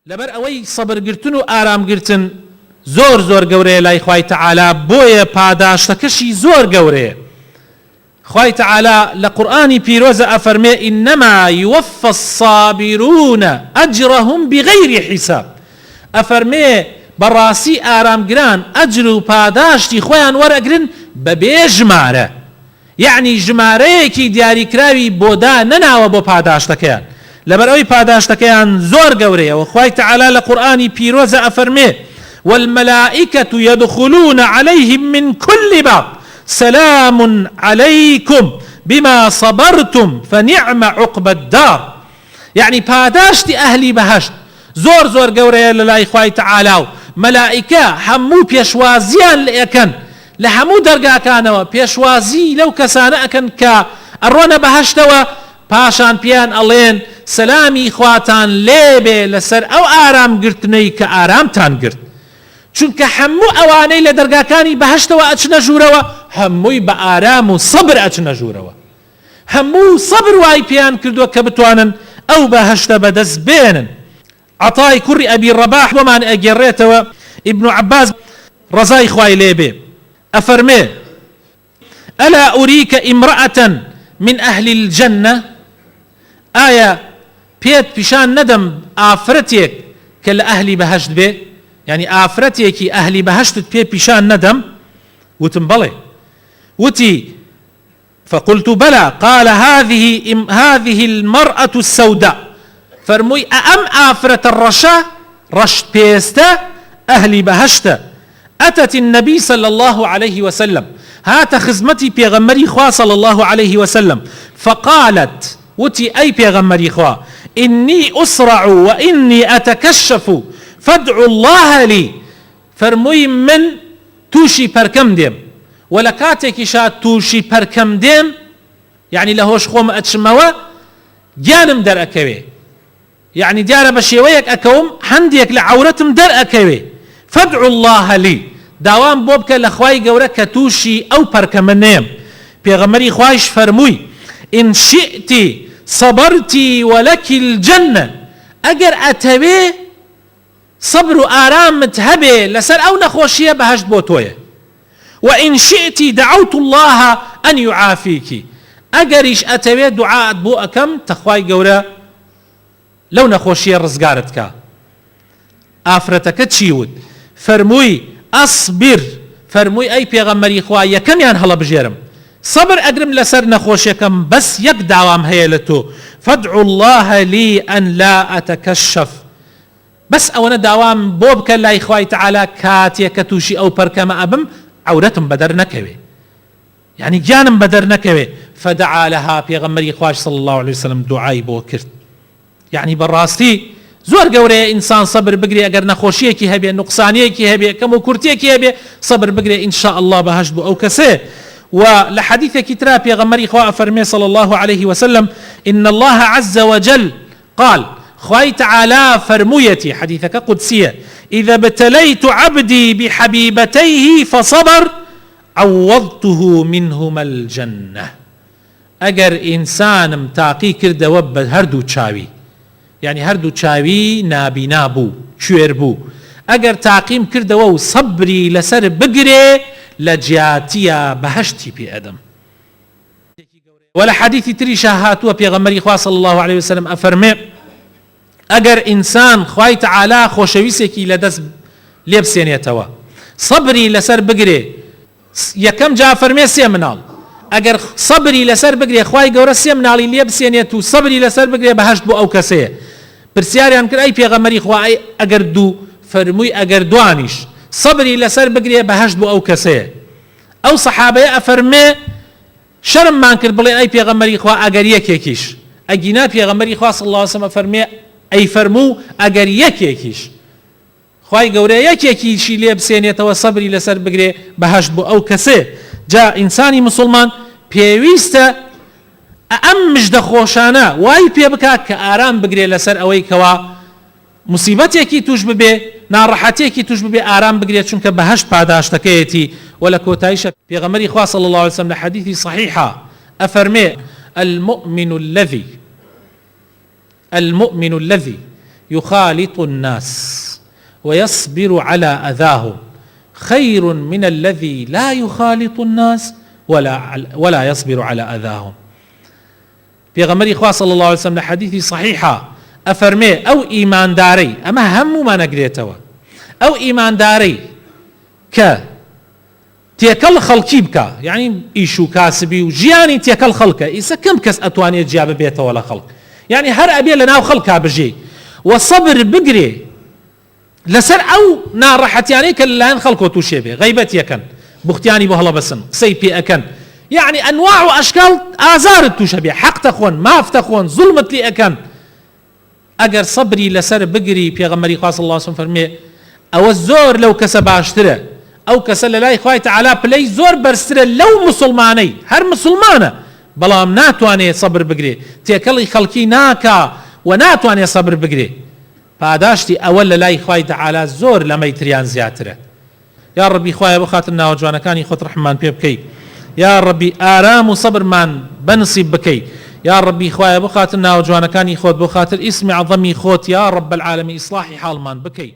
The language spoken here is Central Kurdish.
لبر اوي صبر گرتن و آرام گرتن زور زور گوره لای خوای تعالی بوی پاداشتکشی زور گوره. خوای تعالی لقرآنی پیروز افرمی انما يوفى الصابرون اجرهم بغیر حساب. افرمی براسی آرام گران اجر و پاداشتی خویان ورگرن ببی جماره، یعنی جماره کی دیاری کراوی بودا نناوه بو پاداشتکیان لبر اوی پاداشتکیان زور گوره. و خوای تعالی لقرآنی پیروز افرمی والملائكة يدخلون عليهم من كل باب سلام عليكم بما صبرتم فنعم عقب الدار. يعني پاداشتی اهلی بهشت زور زور گوره للای خوای تعالی. ملائكة همو پیشوازیان لئکن لهمو درگاکانوا پیشوازی لو کسانه اکن که ارونا بهشتوا پاشان پیان الین سلامی خواتان لیبه لسر او آرام گرتنی که آرامتان گرت. چونکە هەموو ئەوانەی لە دەرگاکانی بەهەشتەوە ئەچنە ژوورەوە هەمووی بە ئارام و سەبر ئەچنە ژوورەوە. هەموو سەبر وای پێیان کردووە کە بتوانن ئەو بەهەشتە بەدەست بێنن. عەتای کوڕی ئەبی ڕەباح بۆمان ئەگێڕێتەوە ئیبن عەباس ڕەزای خوای لێبێ ئەفەرمێ ئەلا ئوریکە ئیمرەئەتەن من ئەهل الجەنە، ئایا پێت پیشان نەدەم ئافرەتێک کە لە ئەهلی بەهەشت بێ، يعني آفرتيكي أهلي بهشت بي بيشان ندم. وتم بلي وتي فقلت بلى. قال هذه المرأة السوداء فرموي أم آفرة الرشا رشت بيستا أهلي بهشت أتت النبي صلى الله عليه وسلم هات خزمتي بيغمري خوا صلى الله عليه وسلم فقالت وتي أي بيغمري خوا إني أسرع وإني أتكشف فادعوا الله لي. فرموي من توشي بركم ديم ولكاتك شات توشي بركم ديم يعني لهوش خوم اتشموا جانم در اكوي، يعني ديار بشيويك اكوم حنديك لعورتم در اكوي. فادعوا الله لي داوام بوبك لخواي قورك توشي او بركم النيم. بيغمري خوايش فرموي ان شئتي صبرتي ولك الجنة، اگر اتوي صبر و آرامت هبه لسر او نخوشيه بهشت بوتويه. وإن شئت دعوت الله أن يعافيك، أجريش أتوي دعاء بو أكم تخواي قورا لو نخوشيه رزقارتك آفرتك تشيود. فرموي أصبر، فرموي أي بيغمري خوايا كم يان هلا بجيرم صبر أقرم لسر نخوشيكم بس يك دعوام هيلتو فادعوا الله لي أن لا أتكشف. بس اونا داوام بوبك لا اخوای تعالی کاتی کتوشی او پرکم ابم عورتم بدر نکوي، يعني جانم بدر نکوي. فدعا لها پیغمبر خواش صلى الله عليه وسلم دعای بو کرد. يعني براستي زور گوره انسان صبر بگری اگر نخوشیه کی هبه نقصانیه کی هبه کمو کرتیه کی هبه صبر بگری ان شاء الله بهش بو او کسه. ولحديث كتاب پیغمبر خوا فرمي صلى الله عليه وسلم ان الله عز وجل قال خوي تعالى فرميتي حديثك قدسية إذا ابتليت عبدي بحبيبتيه فصبر عوضته منهما الجنة. أجر إنسان متاقي كرد وب هردو تشاوي، يعني هردو تشاوي نابي نابو شويربو أجر تعقيم كرد وو صبري لسر بقري لجاتيا بهشتي بأدم. ولا حديث تري شاهاتوا بيغمري خواه صلى الله عليه وسلم أفرمي اگر انسان خوای تعالی خوشویسێکی لەدەست لێبسێنێتەوە صبری لەسەر بگرێ یەکەم جا فەرمێ سێ مناڵ ئەگەر صبری لەسەر بگرێ خوای گەورە سێ مناڵی لێبسێنێت و صبری لەسەر بگرێ بەهەشت بۆ ئەو کەسەیە. پرسیاریان کرد ئەی پێغەمبەری خوا ئەگەر دوو فەرمووی ئەگەر دوانیش صبری لەسەر بگرێ بەهەشت بۆ ئەو کەسەیە. ئەو سەحابەیە ئەفەرمێ شەرممان کرد بڵێ ئەی پێغەمبەری خوا ئەگەر یەکێکیش. ئەگینا پێغەمبەری خوا صلی الله علیه وسلم فەرمێ أي فرمو أجر يكيكيش خواي قوري يكيكيشي ليه بسينيتوا صبري لسر بقري بهشت بو أو كسي. جاء إنساني مسلمان بيويستا أمش دخوشانا واي بيبكا كآرام بقري لسر أوي كوا مصيبتي توش ببي ناراحتي توش ببي آرام بقري چونك بهشت باداش تكيتي ولا كوتايشة بيغمري خواه صلى الله عليه وسلم لحديثي صحيحة أفرمي المؤمن الذي يخالط الناس ويصبر على أذاهم خير من الذي لا يخالط الناس ولا يصبر على أذاهم. پێغەمبەری خوا صلی الله عليه وسلم لە حەدیثی صحیحە ئەفەرمێ ئەو ئیماندارەی ئەمە هەموومان ئەگرێتەوە ئەو ئیماندارەی کە تێکەڵ خەڵکی بکە یعنی ئیش و کاسبی و ژیانی تێکەڵ خەڵکە ئیسە کەم کەس ئەتوانێت جیا ببێتەوە لە خەڵک یعنی هەر ئەبێ لە ناو خەڵکا بژێ و سەبر بگرێ لەسەر ئەو ناڕەحەتیانەی کە لەلایەن خەڵکۆ تووشێ بێ غەیبەت یەکەن بوختیانی بۆ هەڵەبەسن قسەی پێ ئەکەن يعني أنواع وأشكال آزار التوشبيه حق تخون ماف تخون ظلمت لي أكن أجر صبري لسر بقري بيغمري خاص الله سبحانه فرمي أو الزور لو كسب عشتره أو كسل لا إخوة تعالى بلي زور برستره لو مسلماني هر مسلمانة بلام ناتواني صبر بقري تيكلي خلقي ناكا وناتواني صبر بقري فاداشتي أول لا إخوة تعالى زور لما يتريان زياتره يا ربي إخوة بخاطرنا وجوانا كان يخوت رحمن بيبكي يا ربي آرام وصبر من بنصيب بكي يا ربي خوايا بخاطر ناو جوانا كان يخوت بخاطر اسم عظمي خوت يا رب العالمين إصلاحي حال من بكي